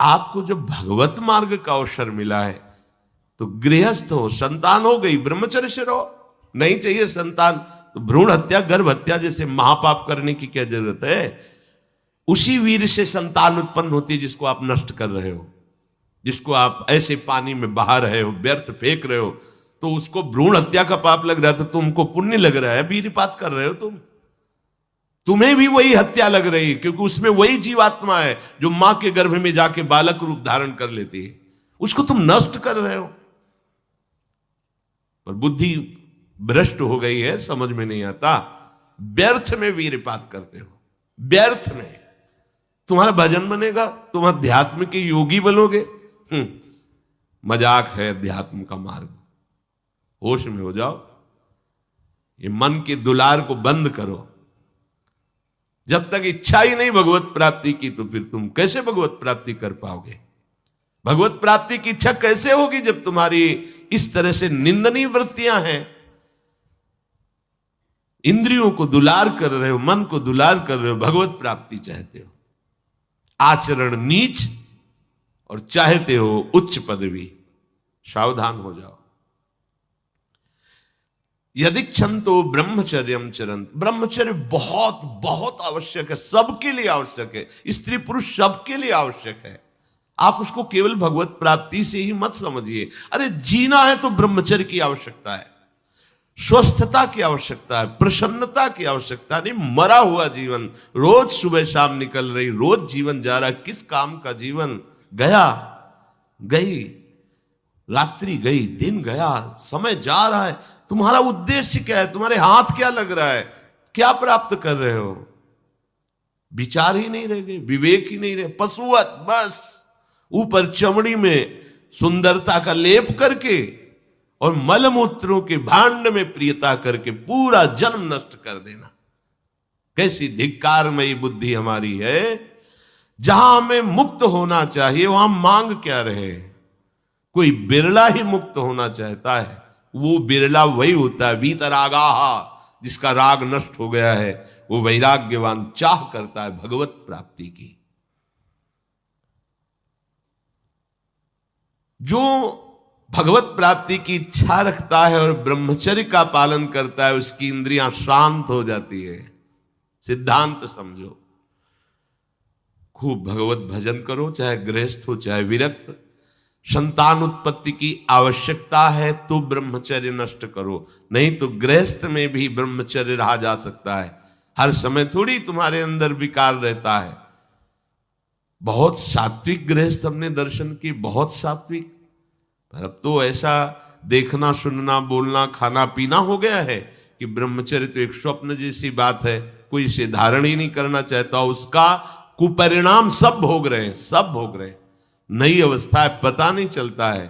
आपको जब भगवत मार्ग का अवसर मिला है तो गृहस्थ हो, संतान हो गई, ब्रह्मचर्य से रहो। नहीं चाहिए संतान तो भ्रूण हत्या, गर्भ हत्या जैसे महापाप करने की क्या जरूरत है? उसी वीर से संतान उत्पन्न होती है जिसको आप नष्ट कर रहे हो, जिसको आप ऐसे पानी में बहा रहे हो, व्यर्थ फेंक रहे हो, तो उसको भ्रूण हत्या का पाप लग रहा है, तो तुमको पुण्य लग रहा है, वीरपात कर रहे हो तुम्हें भी वही हत्या लग रही है, क्योंकि उसमें वही जीवात्मा है जो मां के गर्भ में जाके बालक रूप धारण कर लेती है, उसको तुम नष्ट कर रहे हो। पर बुद्धि भ्रष्ट हो गई है, समझ में नहीं आता, व्यर्थ में वीरपात करते हो, व्यर्थ में। तुम्हारा भजन बनेगा, तुम अध्यात्म के योगी बनोगे? मजाक है अध्यात्म का मार्ग। होश में हो जाओ, ये मन के दुलार को बंद करो। जब तक इच्छा ही नहीं भगवत प्राप्ति की, तो फिर तुम कैसे भगवत प्राप्ति कर पाओगे? भगवत प्राप्ति की इच्छा कैसे होगी जब तुम्हारी इस तरह से निंदनीय वृत्तियां हैं? इंद्रियों को दुलार कर रहे हो, मन को दुलार कर रहे हो, भगवत प्राप्ति चाहते हो, आचरण नीच और चाहते हो उच्च पदवी। सावधान हो जाओ। यदि क्षंतो ब्रह्मचर्यम चरंत, ब्रह्मचर्य बहुत बहुत आवश्यक है, सबके लिए आवश्यक है, स्त्री पुरुष सबके लिए आवश्यक है। आप उसको केवल भगवत प्राप्ति से ही मत समझिए। अरे जीना है तो ब्रह्मचर्य की आवश्यकता है, स्वस्थता की आवश्यकता है, प्रसन्नता की आवश्यकता नहीं। मरा हुआ जीवन, रोज सुबह शाम निकल रही, रोज जीवन जा रहा है, किस काम का जीवन? गया गई, रात्रि गई, दिन गया, समय जा रहा है। तुम्हारा उद्देश्य क्या है? तुम्हारे हाथ क्या लग रहा है? क्या प्राप्त कर रहे हो? विचार ही नहीं रह गए, विवेक ही नहीं रहे, पशुवत बस ऊपर चमड़ी में सुंदरता का लेप करके और मलमूत्रों के भांड में प्रियता करके पूरा जन्म नष्ट कर देना। कैसी धिक्कारमयी बुद्धि हमारी है। जहां हमें मुक्त होना चाहिए वहां मांग क्या रहे? कोई बिरला ही मुक्त होना चाहता है, वो बिरला वही होता है वीतरागाहा, जिसका राग नष्ट हो गया है, वो वैराग्यवान चाह करता है भगवत प्राप्ति की। जो भगवत प्राप्ति की इच्छा रखता है और ब्रह्मचर्य का पालन करता है, उसकी इंद्रियां शांत हो जाती है। सिद्धांत समझो। खूब भगवत भजन करो, चाहे गृहस्थ हो चाहे विरक्त। संतान उत्पत्ति की आवश्यकता है तो ब्रह्मचर्य नष्ट करो, नहीं तो गृहस्थ में भी ब्रह्मचर्य रहा जा सकता है। हर समय थोड़ी तुम्हारे अंदर विकार रहता है। बहुत सात्विक गृहस्थ हमने दर्शन की, बहुत सात्विक। पर अब तो ऐसा देखना सुनना बोलना खाना पीना हो गया है कि ब्रह्मचर्य तो एक स्वप्न जैसी बात है, कोई इसे धारण ही नहीं करना चाहता। उसका कुपरिणाम सब भोग रहे हैं, सब भोग रहे हैं। नई अवस्था है, पता नहीं चलता है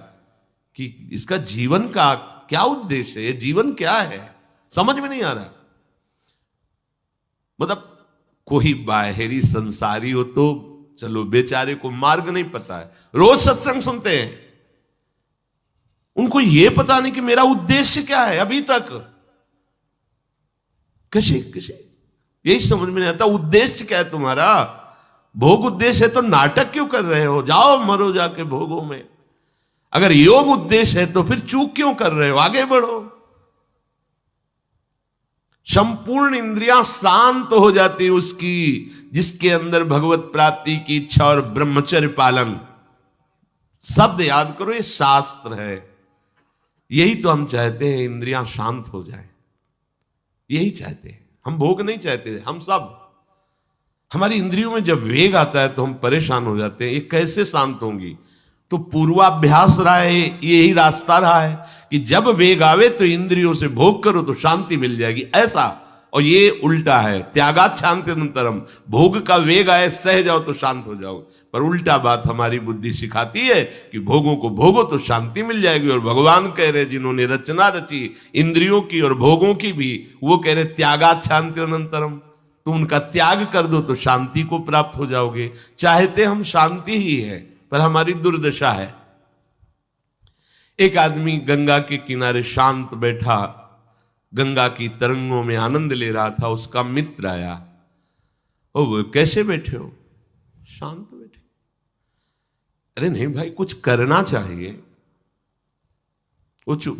कि इसका जीवन का क्या उद्देश्य है, ये जीवन क्या है, समझ में नहीं आ रहा। मतलब कोई बाहरी संसारी हो तो चलो, बेचारे को मार्ग नहीं पता है, रोज सत्संग सुनते हैं, उनको ये पता नहीं कि मेरा उद्देश्य क्या है। अभी तक कैसे यही समझ में नहीं आता, उद्देश्य क्या है तुम्हारा? भोग उद्देश्य है तो नाटक क्यों कर रहे हो? जाओ मरो जाके भोगों में। अगर योग उद्देश्य है तो फिर चूक क्यों कर रहे हो? आगे बढ़ो। संपूर्ण इंद्रियां शांत हो जाती उसकी जिसके अंदर भगवत प्राप्ति की इच्छा और ब्रह्मचर्य पालन। शब्द याद करो, ये शास्त्र है। यही तो हम चाहते हैं, इंद्रियां शांत हो जाए, यही चाहते हैं हम। भोग नहीं चाहते हम सब। हमारी इंद्रियों में जब वेग आता है तो हम परेशान हो जाते हैं, ये कैसे शांत होंगी? तो पूर्वाभ्यास रहा है, यही रास्ता रहा है कि जब वेग आवे तो इंद्रियों से भोग करो तो शांति मिल जाएगी, ऐसा। और ये उल्टा है, त्यागात शांतिरंतरम। भोग का वेग आए, सह जाओ तो शांत हो जाओ। पर उल्टा बात हमारी बुद्धि सिखाती है कि भोगों को भोगो तो शांति मिल जाएगी। और भगवान कह रहे, जिन्होंने रचना रची इंद्रियों की और भोगों की भी, वो कह रहे त्यागात शांतिरंतरम। तो उनका त्याग कर दो तो शांति को प्राप्त हो जाओगे। चाहते हम शांति ही है, पर हमारी दुर्दशा है। एक आदमी गंगा के किनारे शांत बैठा, गंगा की तरंगों में आनंद ले रहा था। उसका मित्र आया, ओ कैसे बैठे हो? शांत बैठे। अरे नहीं भाई, कुछ करना चाहिए। वो चुप,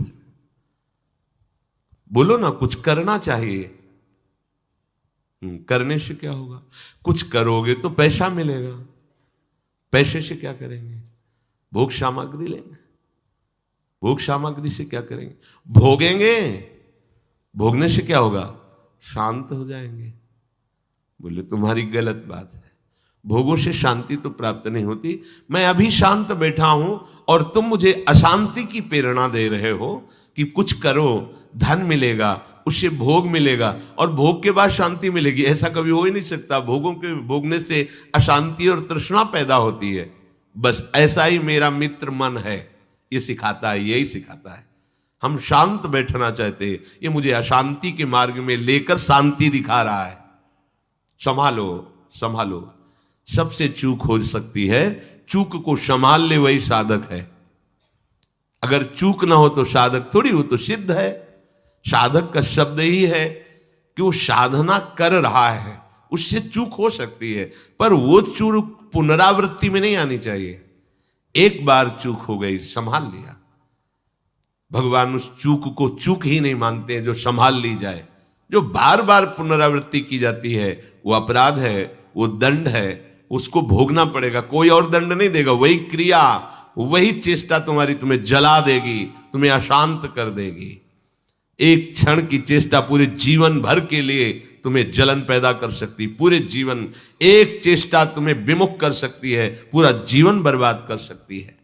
बोलो ना, कुछ करना चाहिए। करने से क्या होगा? कुछ करोगे तो पैसा मिलेगा। पैसे से क्या करेंगे? भोग सामग्री लेंगे। भोग सामग्री से क्या करेंगे? भोगेंगे। भोगने से क्या होगा? शांत हो जाएंगे। बोले तुम्हारी गलत बात है, भोगों से शांति तो प्राप्त नहीं होती। मैं अभी शांत बैठा हूं और तुम मुझे अशांति की प्रेरणा दे रहे हो कि कुछ करो, धन मिलेगा, उससे भोग मिलेगा और भोग के बाद शांति मिलेगी। ऐसा कभी हो ही नहीं सकता। भोगों के भोगने से अशांति और तृष्णा पैदा होती है। बस ऐसा ही मेरा मित्र मन है, ये सिखाता है, यही सिखाता है। हम शांत बैठना चाहते हैं, ये मुझे अशांति के मार्ग में लेकर शांति दिखा रहा है। संभालो, संभालो। सबसे चूक हो सकती है, चूक को संभाल ले वही साधक है। अगर चूक ना हो तो साधक थोड़ी, हो तो सिद्ध है। साधक का शब्द ही है कि वो साधना कर रहा है, उससे चूक हो सकती है, पर वो चूक पुनरावृत्ति में नहीं आनी चाहिए। एक बार चूक हो गई, संभाल लिया। भगवान उस चूक को चूक ही नहीं मानते हैं जो संभाल ली जाए। जो बार बार पुनरावृत्ति की जाती है वो अपराध है, वो दंड है, उसको भोगना पड़ेगा। कोई और दंड नहीं देगा। वही क्रिया, वही चेष्टा तुम्हें जला देगी, तुम्हें अशांत कर देगी। एक क्षण की चेष्टा पूरे जीवन भर के लिए तुम्हें जलन पैदा कर सकती। पूरे जीवन एक चेष्टा तुम्हें विमुख कर सकती है, पूरा जीवन बर्बाद कर सकती है।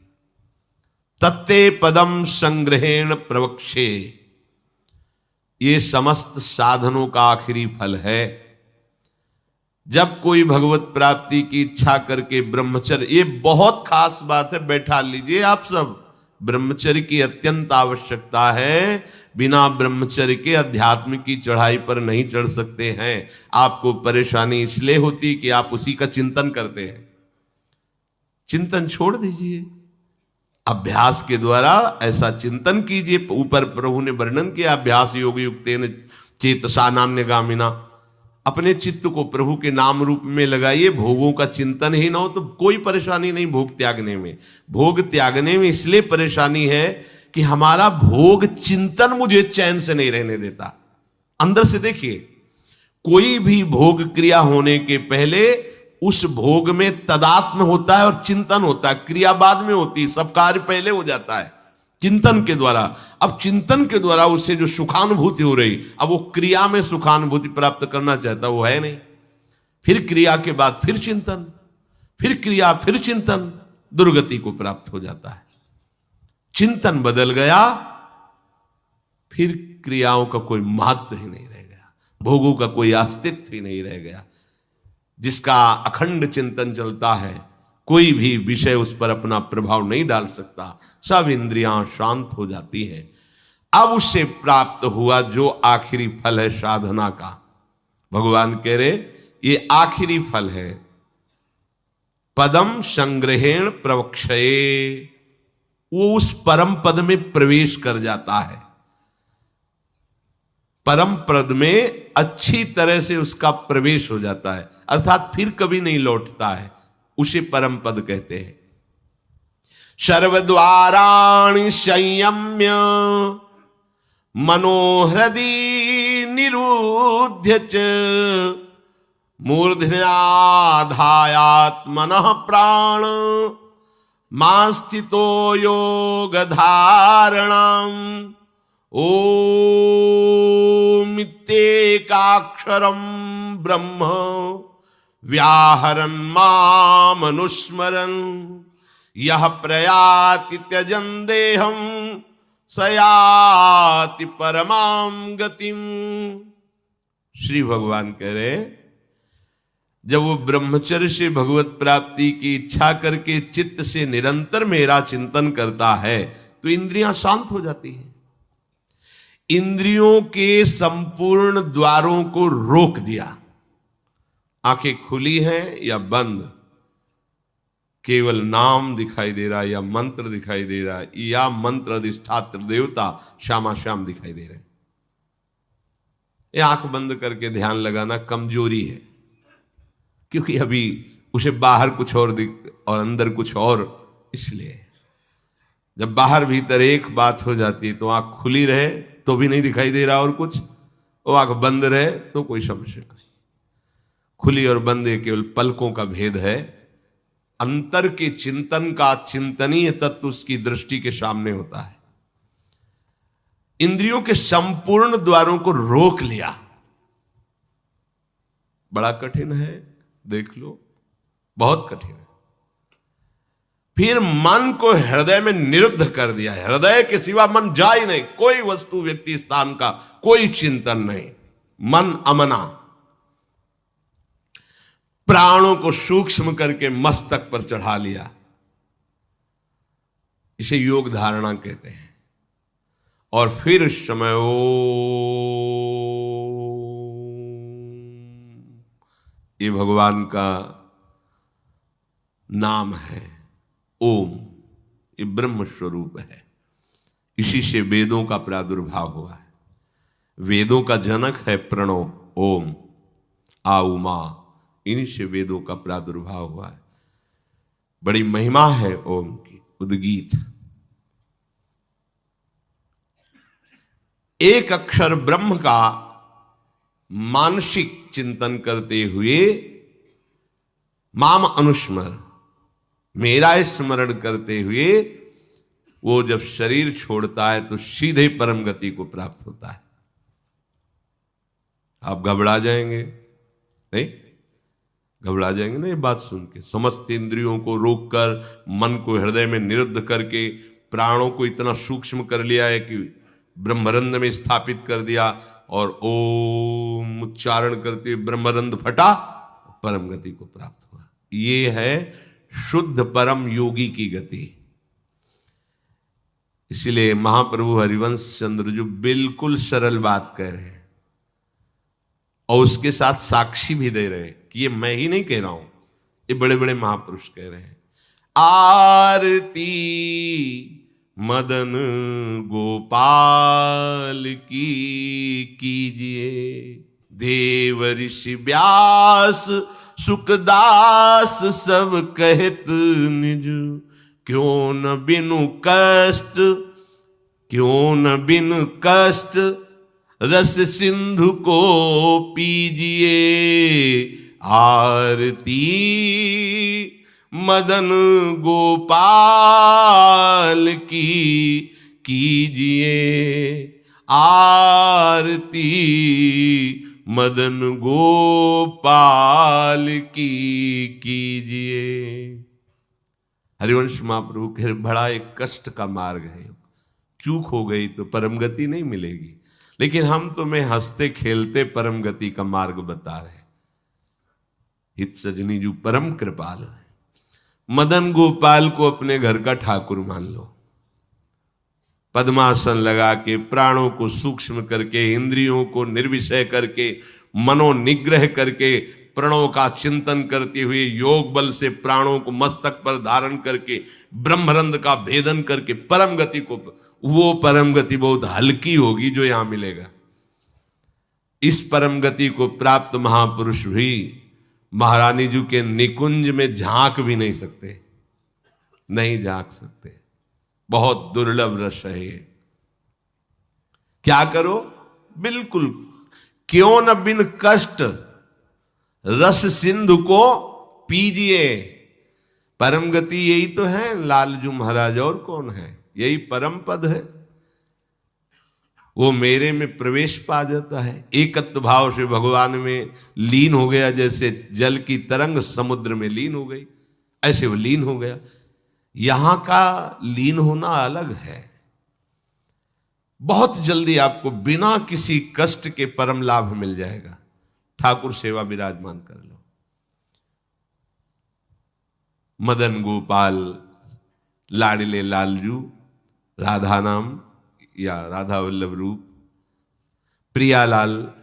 तत्ते पदम संग्रहेण प्रवक्षे, ये समस्त साधनों का आखिरी फल है। जब कोई भगवत प्राप्ति की इच्छा करके ब्रह्मचर्य, ये बहुत खास बात है, बैठा लीजिए आप सब। ब्रह्मचर्य की अत्यंत आवश्यकता है। बिना ब्रह्मचर्य के अध्यात्म की चढ़ाई पर नहीं चढ़ सकते हैं। आपको परेशानी इसलिए होती कि आप उसी का चिंतन करते हैं। चिंतन छोड़ दीजिए, अभ्यास के द्वारा ऐसा चिंतन कीजिए। ऊपर प्रभु ने वर्णन किया, अभ्यास योग युक्तेन चेतसा नान्यगामिना। अपने चित्त को प्रभु के नाम रूप में लगाइए। भोगों का चिंतन ही ना हो तो कोई परेशानी नहीं भोग त्यागने में। भोग त्यागने में इसलिए परेशानी है कि हमारा भोग चिंतन मुझे चैन से नहीं रहने देता। अंदर से देखिए, कोई भी भोग क्रिया होने के पहले उस भोग में तदात्म होता है और चिंतन होता है। क्रिया बाद में होती है, सब कार्य पहले हो जाता है चिंतन के द्वारा। अब चिंतन के द्वारा उससे जो सुखानुभूति हो रही, अब वो क्रिया में सुखानुभूति प्राप्त करना चाहता, वो है नहीं। फिर क्रिया के बाद फिर चिंतन, फिर क्रिया, फिर चिंतन, दुर्गति को प्राप्त हो जाता है। चिंतन बदल गया, फिर क्रियाओं का कोई महत्व ही नहीं रह गया, भोगों का कोई अस्तित्व ही नहीं रह गया। जिसका अखंड चिंतन चलता है, कोई भी विषय उस पर अपना प्रभाव नहीं डाल सकता। सब इंद्रियां शांत हो जाती हैं। अब उससे प्राप्त हुआ जो आखिरी फल है साधना का, भगवान कह रहे ये आखिरी फल है। पदम संग्रहेण प्रवक्षये, वो उस परम पद में प्रवेश कर जाता है। परम पद में अच्छी तरह से उसका प्रवेश हो जाता है, अर्थात फिर कभी नहीं लौटता है। उसे परम पद कहते हैं। सर्वद्वाराणि संयम्य मनोहृदि निरुध्य च मूर्धन्याधायात्मनः प्राण मास्थितो योग धारणम् ओमित्येकाक्षरं ब्रह्म व्याहरन् मामनुस्मरन् यह प्रयाति त्यजन् देहं सयाति परमां गतिम। श्री भगवान कह रहे, जब वो ब्रह्मचर्य से भगवत प्राप्ति की इच्छा करके चित्त से निरंतर मेरा चिंतन करता है तो इंद्रियां शांत हो जाती हैं। इंद्रियों के संपूर्ण द्वारों को रोक दिया। आंखें खुली हैं या बंद, केवल नाम दिखाई दे रहा है या मंत्र दिखाई दे रहा है, या मंत्र अधिष्ठात्र देवता श्यामा श्याम दिखाई दे रहे हैं। ये आंख बंद करके ध्यान लगाना कमजोरी है, क्योंकि अभी उसे बाहर कुछ और दिख और अंदर कुछ और इसलिए जब बाहर भीतर एक बात हो जाती है तो आंख खुली रहे तो भी नहीं दिखाई दे रहा और कुछ, वो आंख बंद रहे तो कोई समस्या नहीं। खुली और बंद ये केवल पलकों का भेद है। अंतर के चिंतन का चिंतनीय तत्व उसकी दृष्टि के सामने होता है। इंद्रियों के संपूर्ण द्वारों को रोक लिया, बड़ा कठिन है, देख लो, बहुत कठिन है। फिर मन को हृदय में निरुद्ध कर दिया। हृदय के सिवा मन जा ही नहीं, कोई वस्तु व्यक्ति स्थान का कोई चिंतन नहीं, मन अमना। प्राणों को सूक्ष्म करके मस्तक पर चढ़ा लिया, इसे योग धारणा कहते हैं। और फिर इस समय ये भगवान का नाम है ओम, ये ब्रह्म स्वरूप है। इसी से वेदों का प्रादुर्भाव हुआ है। वेदों का जनक है प्रणव ओम, आ उमा, इन्हीं से वेदों का प्रादुर्भाव हुआ है। बड़ी महिमा है ओम की। उद्गीत, एक अक्षर ब्रह्म का मानसिक चिंतन करते हुए माम अनुस्मर, मेरा स्मरण करते हुए वो जब शरीर छोड़ता है तो सीधे परम गति को प्राप्त होता है। आप घबरा जाएंगे नहीं? घबरा जाएंगे ना ये बात सुन के? समस्त इंद्रियों को रोककर मन को हृदय में निरुद्ध करके प्राणों को इतना सूक्ष्म कर लिया है कि ब्रह्मरंध में स्थापित कर दिया, और ओम उच्चारण करते ब्रह्मरंध फटा, परम गति को प्राप्त हुआ। ये है शुद्ध परम योगी की गति। इसलिए महाप्रभु हरिवंश चंद्र जो बिल्कुल सरल बात कह रहे हैं और उसके साथ साक्षी भी दे रहे हैं कि ये मैं ही नहीं कह रहा हूं, ये बड़े बड़े महापुरुष कह रहे हैं। आरती मदन गोपाल की कीजिए, देव ऋषि व्यास सुखदास सब कहत निज, क्यों न बिनु कष्ट, क्यों न बिनु कष्ट रस सिंधु को पीजिए। आरती मदन गोपाल की कीजिए, आरती मदन गोपाल की कीजिए। हरिवंश महाप्रभु कह बड़ा एक कष्ट का मार्ग है, चूक हो गई तो परम गति नहीं मिलेगी, लेकिन हम तुम्हें हंसते खेलते परम गति का मार्ग बता रहे। हित सजनी जो परम कृपाल है, मदन गोपाल को अपने घर का ठाकुर मान लो। पद्मासन लगा के प्राणों को सूक्ष्म करके, इंद्रियों को निर्विषय करके, मनोनिग्रह करके, प्रणों का चिंतन करते हुए योग बल से प्राणों को मस्तक पर धारण करके ब्रह्मरंध का भेदन करके परम गति को, वो परम गति बहुत हल्की होगी जो यहां मिलेगा। इस परम गति को प्राप्त महापुरुष भी महारानी जी के निकुंज में झांक भी नहीं सकते, नहीं झांक सकते। बहुत दुर्लभ रस है ये। क्या करो? बिल्कुल, क्यों न बिन कष्ट रस सिंधु को पीजिए। परम गति यही तो है लालजू महाराज, और कौन है? यही परम पद है। वो मेरे में प्रवेश पा जाता है, एकत्व भाव से भगवान में लीन हो गया। जैसे जल की तरंग समुद्र में लीन हो गई, ऐसे वो लीन हो गया। यहां का लीन होना अलग है। बहुत जल्दी आपको बिना किसी कष्ट के परम लाभ मिल जाएगा। ठाकुर सेवा विराजमान कर लो। मदन गोपाल लाडले लालजू, राधा नाम या राधा वल्लभ रूप, प्रियालाल,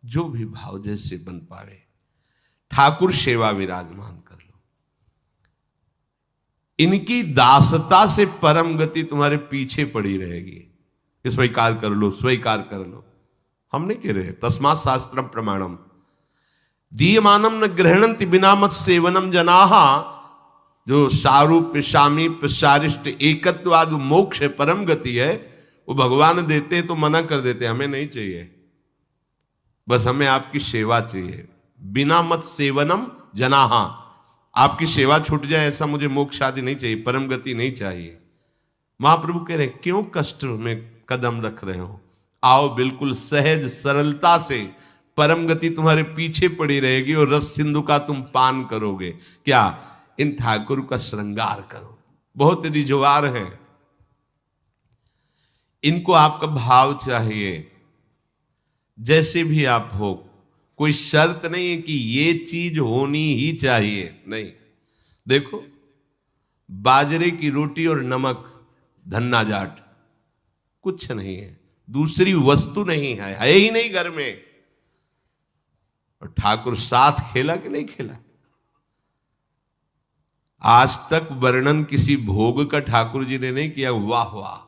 जो भी भाव जैसे बन पावे, ठाकुर सेवा विराजमान कर लो। इनकी दासता से परम गति तुम्हारे पीछे पड़ी रहेगी। स्वीकार कर लो, स्वीकार कर लो। हम नहीं कह रहे, तस्मात् शास्त्रम प्रमाणम दीयमानम न ग्रहणंति बिना मत सेवनम जनाहा जो सारूप्य सामीप्य सारिष्ट एकत्वाद मोक्ष परम गति है, वो भगवान देते हैं तो मना कर देते, हमें नहीं चाहिए, बस हमें आपकी सेवा चाहिए। बिना मत सेवनम जनाहा, आपकी सेवा छूट जाए ऐसा मुझे मोक्ष आदि नहीं चाहिए, परम गति नहीं चाहिए। महाप्रभु कह रहे क्यों कष्ट में कदम रख रहे हो, आओ बिल्कुल सहज सरलता से, परम गति तुम्हारे पीछे पड़ी रहेगी और रस सिंधु का तुम पान करोगे। क्या? इन ठाकुर का श्रृंगार करो, बहुत रिजवार है, इनको आपका भाव चाहिए, जैसे भी आप हो, कोई शर्त नहीं है कि ये चीज होनी ही चाहिए, नहीं। देखो, बाजरे की रोटी और नमक, धन्ना जाट, कुछ नहीं है, दूसरी वस्तु नहीं है ही नहीं घर में, और ठाकुर साथ खेला कि नहीं खेला? आज तक वर्णन किसी भोग का ठाकुर जी ने नहीं किया, वाह वाह,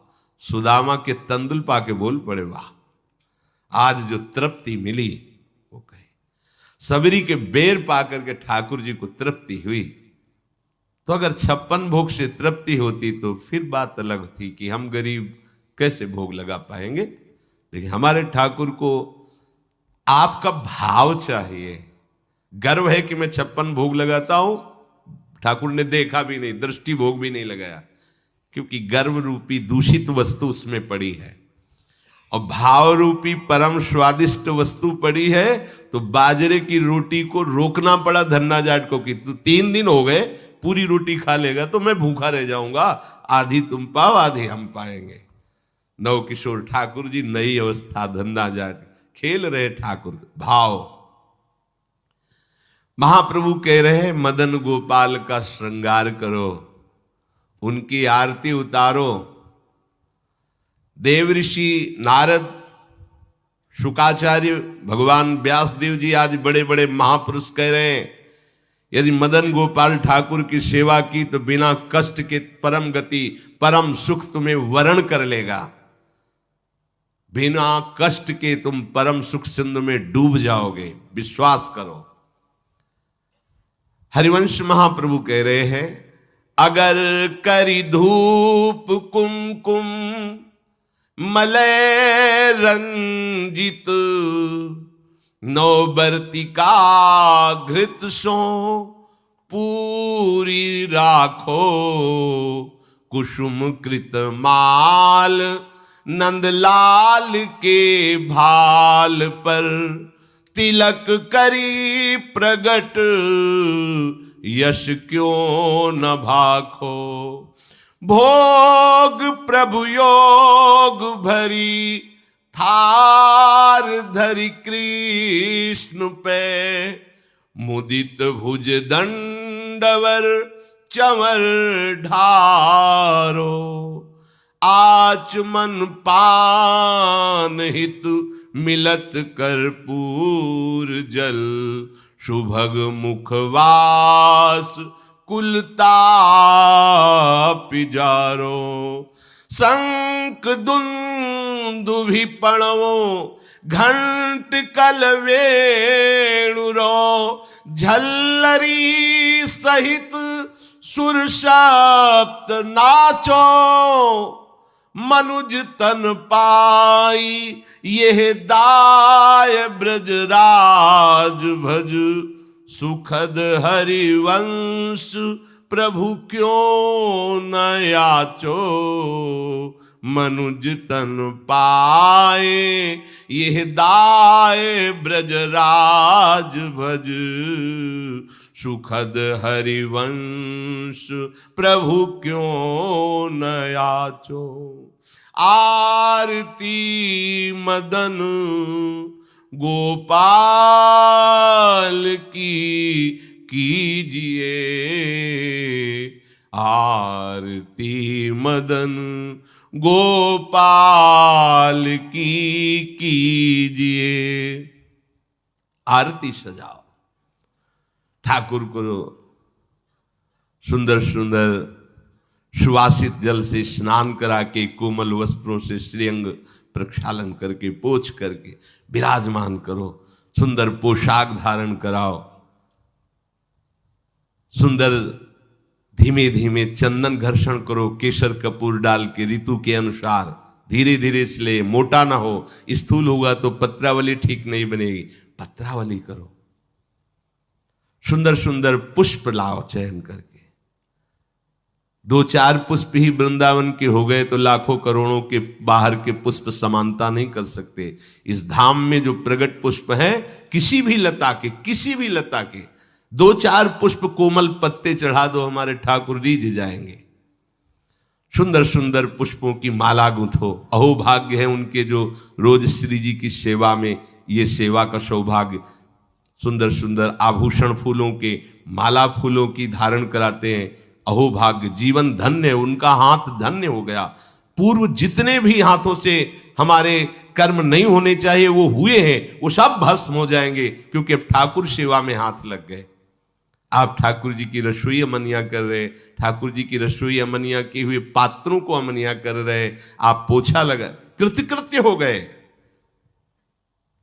सुदामा के तंदुल पाके बोल पड़े वाह, आज जो तृप्ति मिली वो कहे। सबरी के बेर पाकर के ठाकुर जी को तृप्ति हुई, तो अगर 56 भोग से तृप्ति होती तो फिर बात अलग थी कि हम गरीब कैसे भोग लगा पाएंगे, लेकिन हमारे ठाकुर को आपका भाव चाहिए। गर्व है कि मैं 56 भोग लगाता हूं, ठाकुर ने देखा भी नहीं, दृष्टि भोग भी नहीं लगाया, क्योंकि गर्व रूपी दूषित वस्तु उसमें पड़ी है, और भाव रूपी परम स्वादिष्ट वस्तु पड़ी है। तो बाजरे की रोटी को रोकना पड़ा धन्ना जाट को कि तू 3 दिन हो गए पूरी रोटी खा लेगा तो मैं भूखा रह जाऊंगा, आधी तुम पाओ आधी हम पाएंगे। नव किशोर ठाकुर जी, नई अवस्था, धन्ना जाट खेल रहे ठाकुर भाव। महाप्रभु कह रहे हैं मदन गोपाल का श्रृंगार करो, उनकी आरती उतारो। देव ऋषि नारद, शुकाचार्य, भगवान व्यासदेव जी आज बड़े बड़े महापुरुष कह रहे हैं यदि मदन गोपाल ठाकुर की सेवा की तो बिना कष्ट के परम गति, परम सुख तुम्हें वरण कर लेगा, बिना कष्ट के तुम परम सुख सिंधु में डूब जाओगे, विश्वास करो। हरिवंश महाप्रभु कह रहे हैं अगर करी धूप कुमकुम मलय रंजित, नौबर्तिका घृत सो पूरी राखो, कुसुम कृत माल नंदलाल के भाल पर, तिलक करी प्रगट यश क्यों न भाखो, भोग प्रभु योग भरी थार धरि कृष्ण पे, मुदित भुज दंडवर चवर ढारो, आचमन पान हित मिलत कर्पूर जल, शुभग मुखवास कुलता पिजारो, शंख दुंदुभि पणवो घंट कल वेणुरो, झल्लरी सहित सुर सप्त नाचो, मनुज तन पाई यह दाय ब्रजराज भज, सुखद हरिवंश प्रभु क्यों न याचो, मनुज तन पाए यह दाय ब्रजराज भज, सुखद हरिवंश प्रभु क्यों न याचो। आरती मदन गोपाल की कीजिए, आरती मदन गोपाल की कीजिए। आरती सजाओ, ठाकुर को सुंदर सुंदर सुवासित जल से स्नान करा के, कोमल वस्त्रों से श्रीअंग प्रक्षालन करके, पोछ करके विराजमान करो, सुंदर पोशाक धारण कराओ, सुंदर धीमे धीमे चंदन घर्षण करो, केसर कपूर डाल के ऋतु के अनुसार धीरे धीरे इसलिए मोटा ना हो, स्थूल होगा तो पत्रावली ठीक नहीं बनेगी, पत्रावली करो। सुंदर सुंदर पुष्प लाओ चयन करके, 2-4 पुष्प ही वृंदावन के हो गए तो लाखों करोड़ों के बाहर के पुष्प समानता नहीं कर सकते। इस धाम में जो प्रगट पुष्प हैं, किसी भी लता के 2-4 पुष्प कोमल पत्ते चढ़ा दो, हमारे ठाकुर रीझ जाएंगे। सुंदर सुंदर पुष्पों की माला गूंथो। अहो भाग्य है उनके जो रोज श्री जी की सेवा में, ये सेवा का सौभाग्य। सुंदर सुंदर आभूषण फूलों के, माला फूलों की धारण कराते हैं। अहो भाग्य, जीवन धन्य, उनका हाथ धन्य हो गया। पूर्व जितने भी हाथों से हमारे कर्म नहीं होने चाहिए वो हुए हैं, वो सब भस्म हो जाएंगे, क्योंकि अब ठाकुर सेवा में हाथ लग गए। आप ठाकुर जी की रसोई अमनिया कर रहे, ठाकुर जी की रसोई अमनिया किए हुए पात्रों को अमनिया कर रहे, आप पोछा लगा, कृतकृत्य हो गए।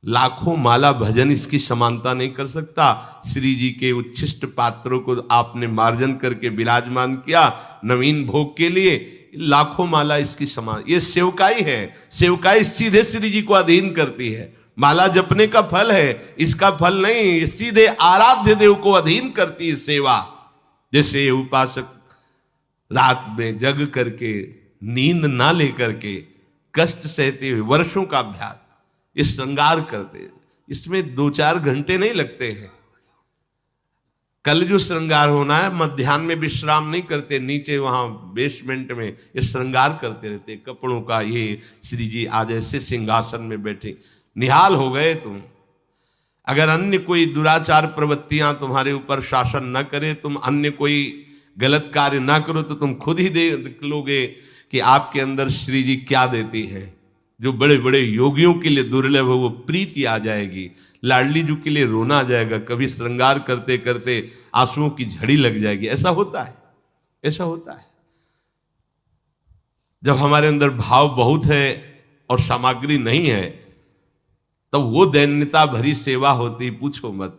लाखों माला भजन इसकी समानता नहीं कर सकता। श्री जी के उच्छिष्ट पात्रों को आपने मार्जन करके विराजमान किया नवीन भोग के लिए, लाखों माला इसकी समान। ये सेवकाई है, सेवकाई सीधे श्री जी को अधीन करती है। माला जपने का फल है, इसका फल नहीं, ये सीधे आराध्य देव को अधीन करती है सेवा। जैसे उपासक रात में जग करके, नींद ना लेकर के, कष्ट सहते हुए वर्षों का अभ्यास, ये श्रृंगार करते, इसमें 2-4 घंटे नहीं लगते हैं। कल जो श्रृंगार होना है, मध्याह्न में विश्राम नहीं करते, नीचे वहां बेसमेंट में ये श्रृंगार करते रहते कपड़ों का। ये श्री जी आज ऐसे सिंहासन में बैठे, निहाल हो गए तुम। अगर अन्य कोई दुराचार प्रवृत्तियां तुम्हारे ऊपर शासन न करे, तुम अन्य कोई गलत कार्य ना करो, तो तुम खुद ही देख लोगे कि आपके अंदर श्री जी क्या देती है। जो बड़े बड़े योगियों के लिए दुर्लभ है वो प्रीति आ जाएगी, लाडली जी के लिए रोना आ जाएगा, कभी श्रृंगार करते करते आंसुओं की झड़ी लग जाएगी। ऐसा होता है, ऐसा होता है। जब हमारे अंदर भाव बहुत है और सामग्री नहीं है, तब वो दैन्यता भरी सेवा होती, पूछो मत।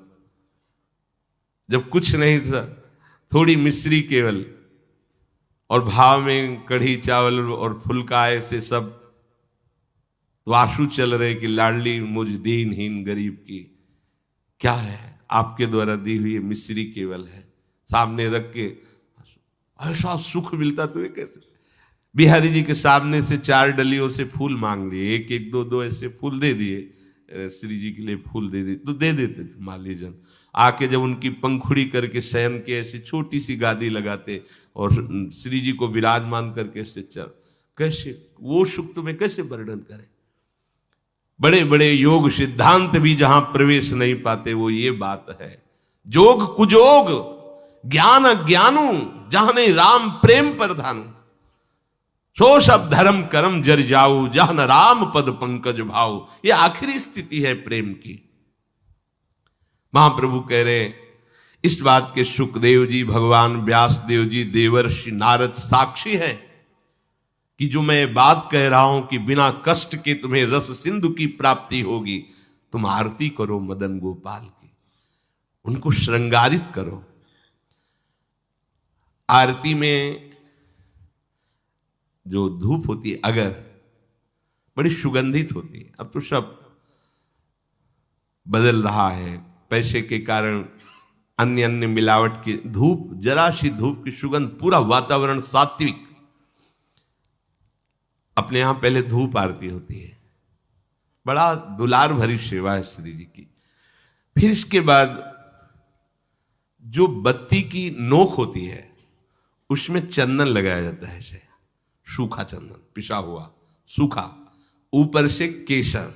जब कुछ नहीं था, थोड़ी मिश्री केवल, और भाव में कढ़ी चावल और फुल्का, ऐसे सब तो आंसू चल रहे कि लाडली मुझ दीनहीन गरीब की क्या है, आपके द्वारा दी हुई मिश्री केवल है, सामने रख के ऐसा सुख मिलता तुम्हें कैसे। बिहारी जी के सामने से 4 डलियों से फूल मांग लिए, 1-1, 2-2 ऐसे फूल दे दिए, श्री जी के लिए फूल दे दिए तो दे देते थे माली जन। आके जब उनकी पंखुड़ी करके शयन के ऐसी छोटी सी गादी लगाते और श्री जी को विराजमान करके ऐसे चल, कैसे वो सुख तुम्हें कैसे वर्णन करें। बड़े बड़े योग सिद्धांत भी जहां प्रवेश नहीं पाते, वो ये बात है। जोग कुजोग ज्ञान अज्ञानू, जहां नहीं राम प्रेम प्रधानु, सो सब धर्म कर्म जर जाऊ, जहां न राम पद पंकज भाऊ। ये आखिरी स्थिति है प्रेम की। महाप्रभु कह रहे, इस बात के सुखदेव जी, भगवान व्यास देव जी, देवर्षि नारद साक्षी है कि जो मैं बात कह रहा हूं कि बिना कष्ट के तुम्हें रस सिंधु की प्राप्ति होगी। तुम आरती करो मदन गोपाल की, उनको श्रृंगारित करो। आरती में जो धूप होती है, अगर बड़ी सुगंधित होती है। अब तो सब बदल रहा है, पैसे के कारण अन्य अन्य मिलावट की धूप, जरा सी धूप की सुगंध, पूरा वातावरण सात्विक। अपने यहां पहले धूप आरती होती है, बड़ा दुलार भरी सेवा है श्री जी की। फिर इसके बाद जो बत्ती की नोक होती है, उसमें चंदन लगाया जाता है, ऐसे सूखा चंदन, पिसा हुआ सूखा, ऊपर से केसर।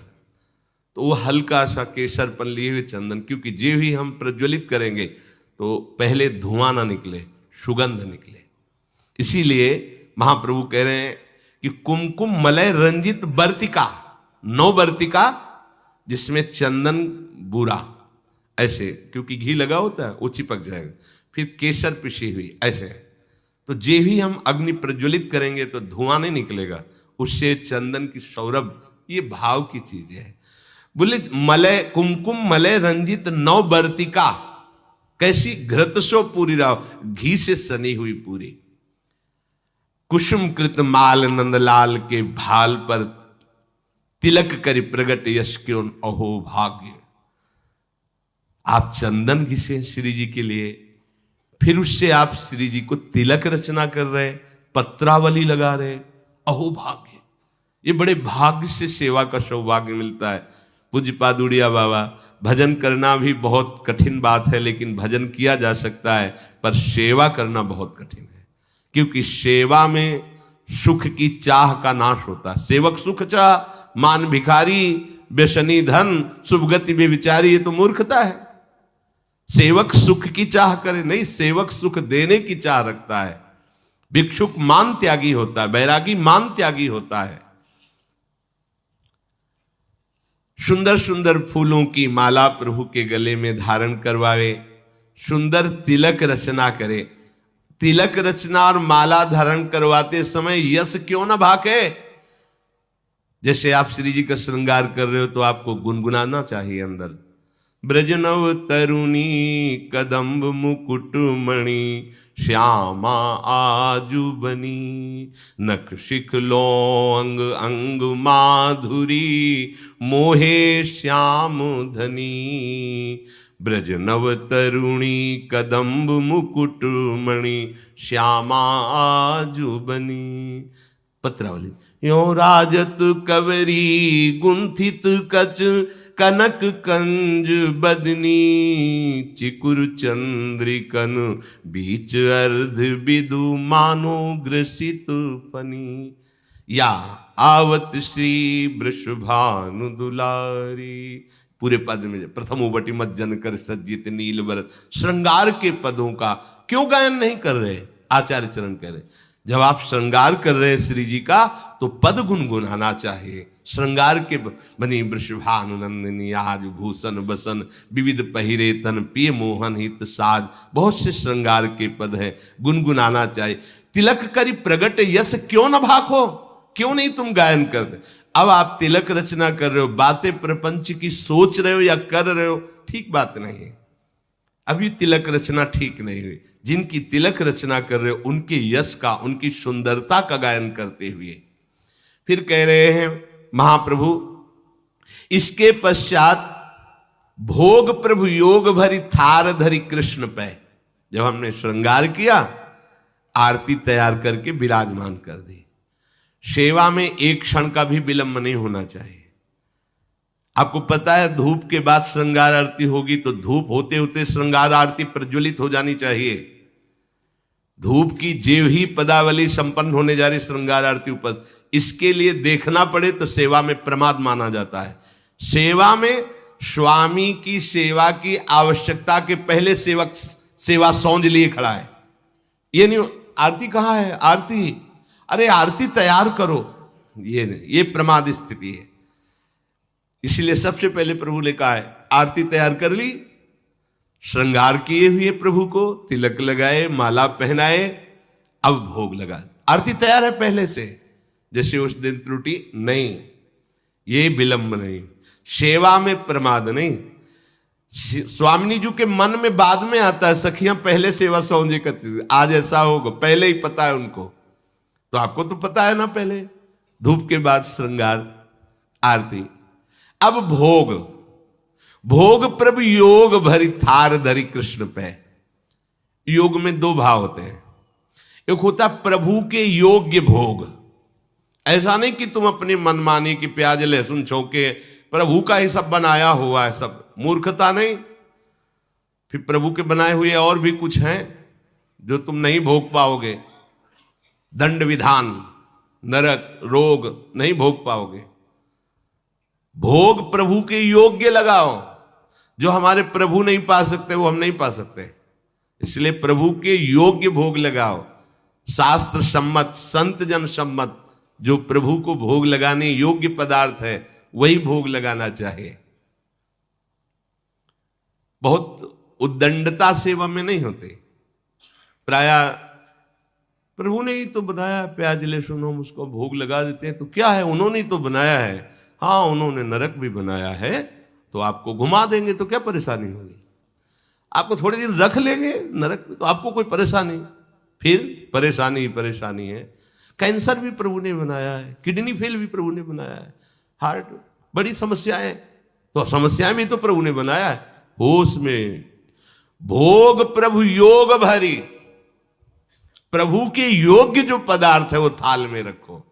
तो वो हल्का सा केसर पर लिए हुए चंदन, क्योंकि जे भी हम प्रज्वलित करेंगे तो पहले धुआं ना निकले, सुगंध निकले। इसीलिए महाप्रभु कह रहे हैं कि कुमकुम मलय रंजित बर्तिका, 9 बर्तिका जिसमें चंदन बुरा, ऐसे, क्योंकि घी लगा होता है वो चिपक जाएगा। फिर केसर पिसी हुई, ऐसे। तो जे भी हम अग्नि प्रज्वलित करेंगे तो धुआं नहीं निकलेगा, उससे चंदन की सौरभ, ये भाव की चीज है। बोले मलय, कुमकुम मलय रंजित 9 बर्तिका, कैसी घृतसो पूरी राव, घी से सनी हुई पूरी। कुसुम कृत माल नंदलाल के भाल पर तिलक करी प्रगट यश क्यों अहो भाग्य। आप चंदन घिसे श्री जी के लिए, फिर उससे आप श्री जी को तिलक रचना कर रहे, पत्रावली लगा रहे, अहो भाग्य। ये बड़े भाग्य से सेवा का सौभाग्य मिलता है। पूज्य पादुड़िया बाबा, भजन करना भी बहुत कठिन बात है, लेकिन भजन किया जा सकता है, पर सेवा करना बहुत कठिन है, क्योंकि सेवा में सुख की चाह का नाश होता है। सेवक सुख चाह, मान भिखारी, व्यसनी धन, शुभ गति बेविचारी, ये तो मूर्खता है। सेवक सुख की चाह करे नहीं, सेवक सुख देने की चाह रखता है। भिक्षुक मान त्यागी होता है, बैरागी मान त्यागी होता है। सुंदर सुंदर फूलों की माला प्रभु के गले में धारण करवावे, सुंदर तिलक रचना करे। तिलक रचना और माला धारण करवाते समय यश क्यों ना भाके। जैसे आप श्री जी का श्रृंगार कर रहे हो तो आपको गुनगुनाना चाहिए अंदर, ब्रजनव तरुणी कदम्ब मुकुट मणि श्यामा आजू बनी, नख शिख लो अंग अंग माधुरी मोहे श्याम धनी। ब्रजनव तरुणी कदम्ब मुकुट मणि श्यामा आजू बनी। पत्रावली। यो राजत कवरी गुंथित कच कनक कंज बदनी, चिकुर चंद्रिकन बीच अर्ध बिदु मानो ग्रसित फनी। या आवत श्री वृषभानु दुलारी। पूरे पद में प्रथम उबटी मत जन कर सज्जित नीलवर, श्रृंगार के पदों का क्यों गायन नहीं कर रहे। आचार्य चरण कह रहे, जब आप श्रृंगार कर रहे हैं श्री जी का तो पद गुनगुनाना चाहिए। श्रृंगार के बनी वृषभानुनंदिनी आज भूषण बसन, विविध पहिरे तन पिय मोहन हित साज। बहुत से श्रृंगार के पद हैं, गुनगुनाना चाहिए। तिलक करी प्रगट यश क्यों न भाखो, क्यों नहीं तुम गायन करते। अब आप तिलक रचना कर रहे हो, बातें प्रपंच की सोच रहे हो या कर रहे हो, ठीक बात नहीं है। अभी तिलक रचना ठीक नहीं हुई। जिनकी तिलक रचना कर रहे हो उनके यश का, उनकी सुंदरता का गायन करते हुए फिर कह रहे हैं महाप्रभु, इसके पश्चात भोग प्रभु योग भरी थार धरी कृष्ण पे। जब हमने श्रृंगार किया, आरती तैयार करके विराजमान कर दी। सेवा में एक क्षण का भी विलंब नहीं होना चाहिए। आपको पता है धूप के बाद श्रृंगार आरती होगी, तो धूप होते होते श्रृंगार आरती प्रज्वलित हो जानी चाहिए। धूप की जेव ही पदावली संपन्न होने जा रही श्रृंगार आरती ऊपर, इसके लिए देखना पड़े तो सेवा में प्रमाद माना जाता है। सेवा में स्वामी की सेवा की आवश्यकता के पहले सेवक सेवा सौंज लिए खड़ा है। ये नहीं आरती कहाँ है, आरती, अरे आरती तैयार करो, ये नहीं, ये प्रमाद स्थिति है। इसलिए सबसे पहले प्रभु ने कहा है आरती तैयार कर ली, श्रृंगार किए हुए प्रभु को तिलक लगाए, माला पहनाए, अब भोग लगा। आरती तैयार है पहले से, जैसे उस दिन त्रुटि नहीं, ये विलंब नहीं, सेवा में प्रमाद नहीं। स्वामिनी जी के मन में बाद में आता है, सखियां पहले सेवा सौंजे करती, आज ऐसा होगा, पहले ही पता है उनको। तो आपको तो पता है ना, पहले धूप के बाद श्रृंगार आरती। अब भोग, भोग प्रभु योग भरी थार धरी कृष्ण पे। योग में दो भाव होते हैं, एक होता प्रभु के योग्य भोग। ऐसा नहीं कि तुम अपनी मनमानी की प्याज लहसुन छौके प्रभु का ही सब बनाया हुआ है, सब मूर्खता नहीं। फिर प्रभु के बनाए हुए और भी कुछ हैं जो तुम नहीं भोग पाओगे। दंड विधान, नरक, रोग नहीं भोग पाओगे। भोग प्रभु के योग्य लगाओ, जो हमारे प्रभु नहीं पा सकते वो हम नहीं पा सकते, इसलिए प्रभु के योग्य भोग लगाओ। शास्त्र सम्मत, संत जन सम्मत, जो प्रभु को भोग लगाने योग्य पदार्थ है वही भोग लगाना चाहिए। बहुत उद्दंडता सेवा में नहीं होते। प्राय प्रभु ने ही तो बनाया, प्याज लहसुन हम उसको भोग लगा देते हैं, तो क्या है, उन्होंने ही तो बनाया है। हाँ, उन्होंने नरक भी बनाया है, तो आपको घुमा देंगे तो क्या परेशानी होगी। आपको थोड़े दिन रख लेंगे नरक में तो आपको कोई परेशानी, फिर परेशानी ही परेशानी है। कैंसर भी प्रभु ने बनाया है, किडनी फेल भी प्रभु ने बनाया है, हार्ट, बड़ी समस्याएं, तो समस्याएं भी तो प्रभु ने बनाया है। होश में भोग प्रभु योग भरी, प्रभु के योग्य जो पदार्थ है वो थाल में रखो।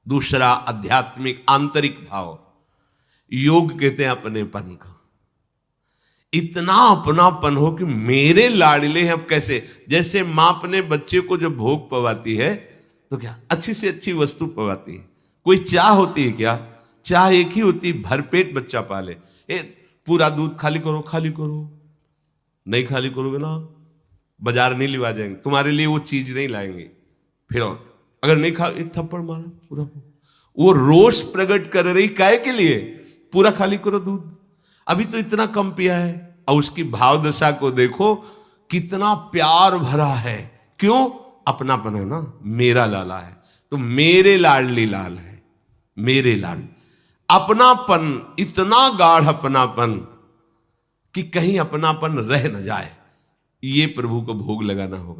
दूसरा आध्यात्मिक आंतरिक भाव, योग कहते हैं अपनेपन का। इतना अपनापन हो कि मेरे लाडले हैं। अब कैसे, जैसे मां अपने बच्चे को जब भोग पवाती है तो क्या अच्छी से अच्छी वस्तु पवाती है। कोई चाह होती है क्या? चाह एक ही होती है, भरपेट बच्चा पाले। पूरा दूध खाली करो, खाली करो, नहीं खाली करोगे ना बाजार नहीं लिवा जाएंगे, तुम्हारे लिए वो चीज नहीं लाएंगे। फिर और अगर नहीं खा, एक थप्पड़ मारा पूरा। वो रोष प्रकट कर रही काय के लिए? पूरा खाली करो दूध, अभी तो इतना कम पिया है। और उसकी भाव दशा को देखो, कितना प्यार भरा है। क्यों? अपनापन है ना, मेरा लाला है तो मेरे लाडली लाल है, मेरे लाल। अपनापन, इतना गाढ़ अपनापन कि कहीं अपनापन रह न जाए, ये प्रभु को भोग लगाना होगा।